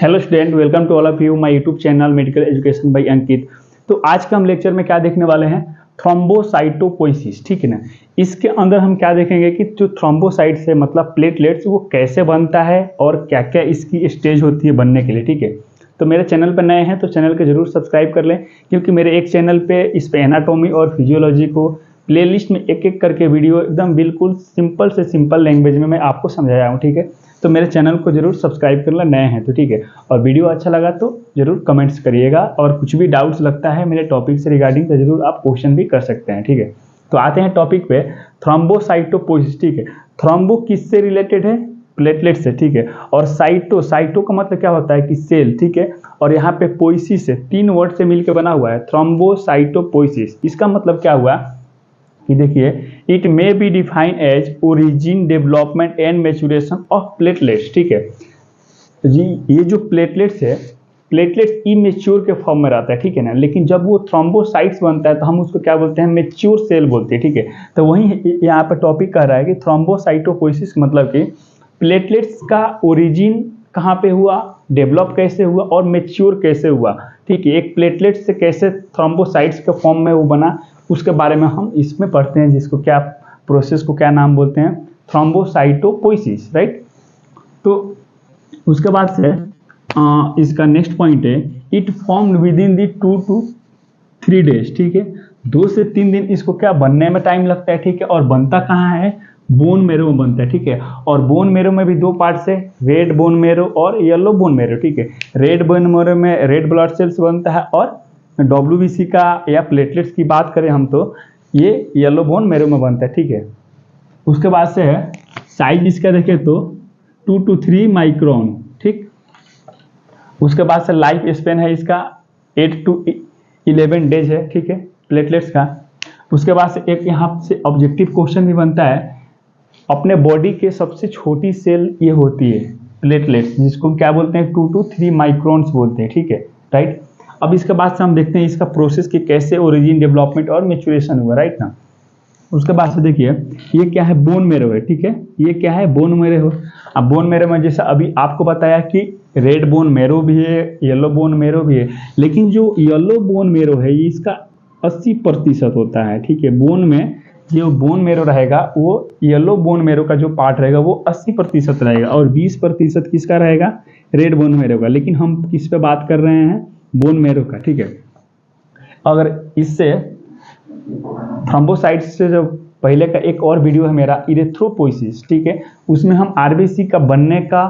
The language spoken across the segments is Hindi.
Hello student, welcome to all of you my YouTube channel medical education by Ankit. तो आज का हम लेक्चर में क्या देखने वाले हैं, थ्रोम्बोसाइटोपोइसिस। ठीक है ना। इसके अंदर हम क्या देखेंगे कि जो थ्रोम्बोसाइट्स है मतलब प्लेटलेट्स, वो कैसे बनता है और क्या क्या इसकी स्टेज होती है बनने के लिए। ठीक है। तो मेरे चैनल पर नए हैं तो चैनल को जरूर सब्सक्राइब कर लें, क्योंकि मेरे एक चैनल पे इस पे एनाटॉमी और फिजियोलॉजी को प्लेलिस्ट में एक एक करके वीडियो एकदम बिल्कुल सिंपल से सिंपल लैंग्वेज में मैं आपको समझाया हूँ। ठीक है। तो मेरे चैनल को जरूर सब्सक्राइब करना, नए हैं तो। ठीक है। और वीडियो अच्छा लगा तो जरूर कमेंट्स करिएगा, और कुछ भी डाउट्स लगता है मेरे टॉपिक से रिगार्डिंग तो जरूर आप क्वेश्चन भी कर सकते हैं। ठीक है। तो आते हैं टॉपिक पे, थ्रोम्बोसाइटोपोइसिस। ठीक है। थ्रोम्बो किससे रिलेटेड है? प्लेटलेट से। ठीक है। और साइटो का मतलब क्या होता है कि सेल। ठीक है। और यहाँ पे पोइसिस है, तीन वर्ड से मिलकर बना हुआ है थ्रोम्बोसाइटोपोइसिस। इसका मतलब क्या हुआ कि देखिए, it may be defined as origin, development and maturation of platelets. ठीक है जी। ये जो प्लेटलेट्स है, प्लेटलेट्स इमेच्योर के फॉर्म में रहता है। ठीक है ना। लेकिन जब वो थ्रोम्बोसाइट्स बनता है तो हम उसको क्या बोलते हैं, मैच्योर सेल बोलते हैं। ठीक है। तो वही यहाँ पर टॉपिक कह रहा है कि थ्रोम्बोसाइटोपोइसिस मतलब कि प्लेटलेट्स का ओरिजिन कहाँ पे हुआ, डेवलप कैसे हुआ और मैच्योर कैसे हुआ। ठीक है। एक प्लेटलेट से कैसे थ्रोम्बोसाइट्स के फॉर्म में वो बना, उसके बारे में हम इसमें पढ़ते हैं, जिसको क्या प्रोसेस को क्या नाम बोलते हैं, थ्रोम्बोसाइटोपोइसिस। राइट। तो उसके बाद से इसका नेक्स्ट पॉइंट है, it form with in the 2 to 3 days। ठीक है। 2 से 3 दिन इसको क्या बनने में टाइम लगता है। ठीक है। और बनता कहाँ है, बोन मेरो में बनता है। ठीक है। और बोन मेरो में भी दो पार्ट्स है, रेड बोन मेरो और येलो बोन मेरो। ठीक है। रेड बोन मेरो में रेड ब्लड सेल्स बनता है, और WBC का या प्लेटलेट्स की बात करें हम तो ये येलो बोन मेरो में बनता है। ठीक है। उसके बाद से है साइज इसका देखें तो 2 to 3 माइक्रोन। ठीक। उसके बाद से लाइफ स्पेन है इसका 8 to 11 डेज है। ठीक है, प्लेटलेट्स का। उसके बाद से एक यहाँ से ऑब्जेक्टिव क्वेश्चन भी बनता है, अपने बॉडी के सबसे छोटी सेल ये होती है प्लेटलेट्स, जिसको हम क्या बोलते हैं, 2 to 3 माइक्रोन्स बोलते हैं। ठीक है। राइट। अब इसके बाद से हम देखते हैं इसका प्रोसेस कि कैसे ओरिजिन, डेवलपमेंट और मैच्योरेशन हुआ। राइट ना। उसके बाद से देखिए, ये क्या है, बोन मेरो है। ठीक है। ये क्या है, बोन मेरो। अब बोन मेरो में जैसा अभी आपको बताया कि रेड बोन मेरो भी है, येलो बोन मेरो भी है, लेकिन जो येलो बोन मेरो है ये इसका 80% होता है। ठीक है। बोन में जो बोन मेरो रहेगा वो येलो बोन मेरो का जो पार्ट रहेगा वो 80% रहेगा, और 20% किसका रहेगा, रेड बोन मेरो का। लेकिन हम किस पे बात कर रहे हैं, बोन मेरो का। ठीक है। अगर इससे थ्रोम्बोसाइट्स से जो पहले का एक और वीडियो है मेरा, इरेथ्रोपोइसिस। ठीक है। उसमें हम RBC का बनने का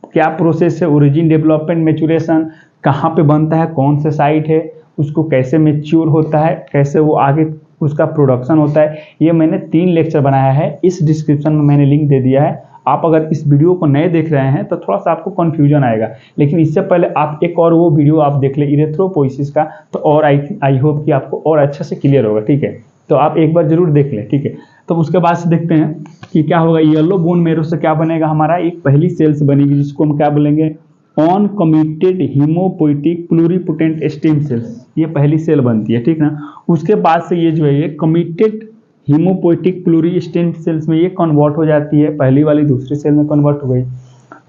क्या प्रोसेस है, ओरिजिन, डेवलपमेंट, मैच्योरेशन, कहाँ पे बनता है, कौन से साइट है, उसको कैसे मैच्योर होता है, कैसे वो आगे उसका प्रोडक्शन होता है, ये मैंने 3 लेक्चर बनाया है। इस डिस्क्रिप्शन में मैंने लिंक दे दिया है। आप अगर इस वीडियो को नए देख रहे हैं तो थोड़ा सा आपको कन्फ्यूजन आएगा, लेकिन इससे पहले आप एक और वो वीडियो आप देख ले इरेथ्रोपोइसिस का, तो और आई होप कि आपको और अच्छे से क्लियर होगा। ठीक है। तो आप एक बार जरूर देख लें। ठीक है। तो उसके बाद से देखते हैं कि क्या होगा, येलो बोन मेरो से क्या बनेगा, हमारा एक पहली सेल्स बनेगी जिसको हम क्या बोलेंगे, on committed haemopoietic pluripotent stem cells. ये पहली सेल बनती है। ठीक ना। उसके बाद से ये जो है ये कमिटेड हीमोपोइटिक प्लूरी स्टेम सेल्स में ये कन्वर्ट हो जाती है, पहली वाली दूसरी सेल में कन्वर्ट हो गई।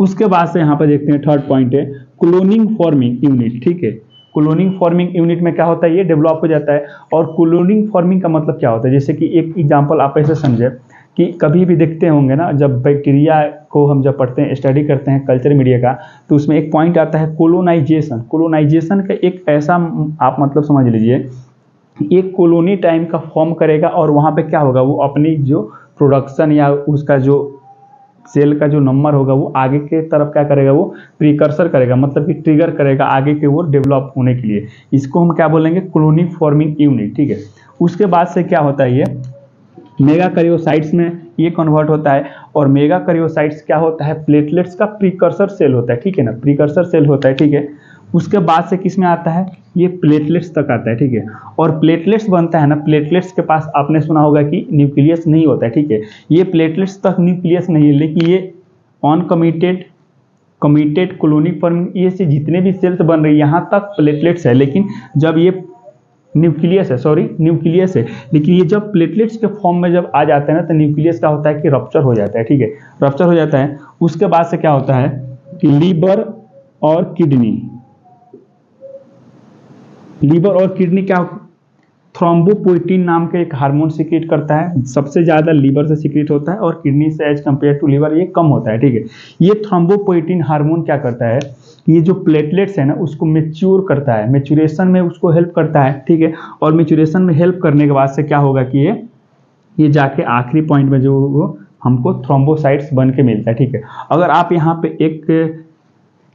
उसके बाद से यहाँ पर देखते हैं थर्ड पॉइंट है, क्लोनिंग फॉर्मिंग यूनिट। ठीक है। क्लोनिंग फॉर्मिंग यूनिट में क्या होता है, ये डेवलप हो जाता है। और क्लोनिंग फॉर्मिंग का मतलब क्या होता है, जैसे कि एक एग्जांपल आप ऐसे समझे कि कभी भी देखते होंगे ना, जब बैक्टीरिया को हम जब पढ़ते हैं, स्टडी करते हैं कल्चर मीडिया का, तो उसमें एक पॉइंट आता है कोलोनाइजेशन। कोलोनाइजेशन का एक ऐसा आप मतलब समझ लीजिए, एक कॉलोनी टाइम का फॉर्म करेगा, और वहाँ पे क्या होगा, वो अपनी जो प्रोडक्शन या उसका जो सेल का जो नंबर होगा वो आगे के तरफ क्या करेगा, वो प्रीकर्सर करेगा, मतलब कि ट्रिगर करेगा आगे के वो डेवलप होने के लिए। इसको हम क्या बोलेंगे, कॉलोनी फॉर्मिंग यूनिट। ठीक है। उसके बाद से क्या होता है, ये मेगा कैरियोसाइट्स में ये कन्वर्ट होता है। और मेगा कैरियोसाइट्स क्या होता है, प्लेटलेट्स का प्रीकर्सर सेल होता है। ठीक है ना, प्रीकर्सर सेल होता है। ठीक है। उसके बाद से किस में आता है, ये प्लेटलेट्स तक आता है। ठीक है। और प्लेटलेट्स बनता है ना, प्लेटलेट्स के पास आपने सुना होगा कि न्यूक्लियस नहीं होता है। ठीक है। ये प्लेटलेट्स तक न्यूक्लियस नहीं है, लेकिन ये ऑन कमिटेड कॉलोनी फॉर्मिंग, ये से जितने भी सेल्स बन रही है यहाँ तक प्लेटलेट्स है। लेकिन जब ये न्यूक्लियस है, लेकिन ये जब प्लेटलेट्स के फॉर्म में जब आ जाता है ना, तो न्यूक्लियस का होता है कि रप्चर हो जाता है। ठीक है। रप्चर हो जाता है। उसके बाद से क्या होता है कि लीवर और किडनी, लीवर और किडनी क्या, थ्रोम्बोपोइटिन नाम के एक हार्मोन सिक्रेट करता है, सबसे ज़्यादा लीवर से सिक्रेट होता है और किडनी से एज कम्पेयर टू लीवर ये कम होता है, ठीक है। ये थ्रोम्बोपोइटिन हार्मोन क्या करता है, ये जो प्लेटलेट्स है ना उसको मेच्योर करता है, मेच्योरेशन में उसको हेल्प करता है, ठीक है। और मेच्योरेशन में हेल्प करने के बाद से क्या होगा कि ये जाके आखिरी पॉइंट में जो वो हमको थ्रोम्बोसाइट्स बन के मिलता है, ठीक है। अगर आप यहाँ पे एक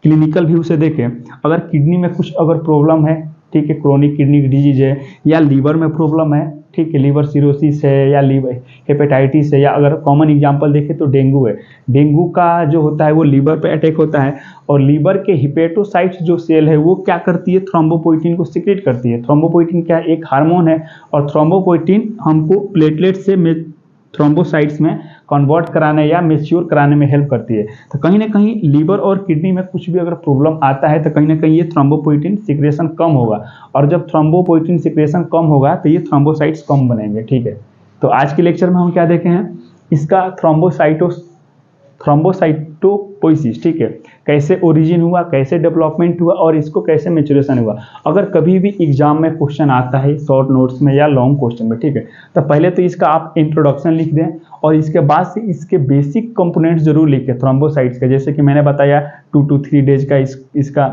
क्लिनिकल व्यू से देखें, अगर किडनी में कुछ अगर प्रॉब्लम है, ठीक है, क्रोनिक किडनी डिजीज है या लीवर में प्रॉब्लम है, ठीक है, लीवर सिरोसिस है या लीवर हेपेटाइटिस है, या अगर कॉमन एग्जांपल देखें तो डेंगू है, डेंगू का जो होता है वो लीवर पे अटैक होता है और लीवर के हिपेटोसाइट्स जो सेल है वो क्या करती है, थ्रोम्बोपोइटिन को सिक्रेट करती है। थ्रोम्बोपोइटिन क्या एक हार्मोन है और थ्रोम्बोपोइटिन हमको प्लेटलेट से थ्रोम्बोसाइट्स में कन्वर्ट कराने या मेच्योर कराने में हेल्प करती है। तो कहीं ना कहीं लीवर और किडनी में कुछ भी अगर प्रॉब्लम आता है तो कहीं ना कहीं ये थ्रोम्बोपोइटिन सिक्रेशन कम होगा और जब थ्रोम्बोपोइटिन सिक्रेशन कम होगा तो ये थ्रोम्बोसाइट्स कम बनेंगे, ठीक है। तो आज के लेक्चर में हम क्या देखे हैं, इसका थ्रोम्बोसाइटोपोइसिस, ठीक है, कैसे ओरिजिन हुआ, कैसे डेवलपमेंट हुआ और इसको कैसे मैच्योरेशन हुआ। अगर कभी भी एग्जाम में क्वेश्चन आता है शॉर्ट नोट्स में या लॉन्ग क्वेश्चन में, ठीक है, तो पहले तो इसका आप इंट्रोडक्शन लिख दें और इसके बाद से इसके बेसिक कंपोनेंट्स जरूर लिखें थ्रोम्बोसाइट्स के, जैसे कि मैंने बताया 2 to 3 डेज का इसका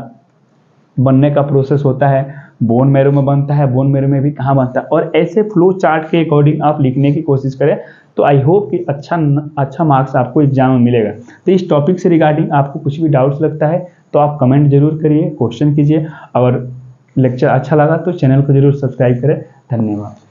बनने का प्रोसेस होता है, बोन मैरो में बनता है, बोन मैरो में भी कहाँ बनता है, और ऐसे फ्लो चार्ट के अकॉर्डिंग आप लिखने की कोशिश करें तो आई होप कि अच्छा मार्क्स आपको एग्जाम में मिलेगा। तो इस टॉपिक से रिगार्डिंग आपको कुछ भी डाउट्स लगता है तो आप कमेंट जरूर करिए, क्वेश्चन कीजिए। अगर लेक्चर अच्छा लगा तो चैनल को जरूर सब्सक्राइब करें। धन्यवाद।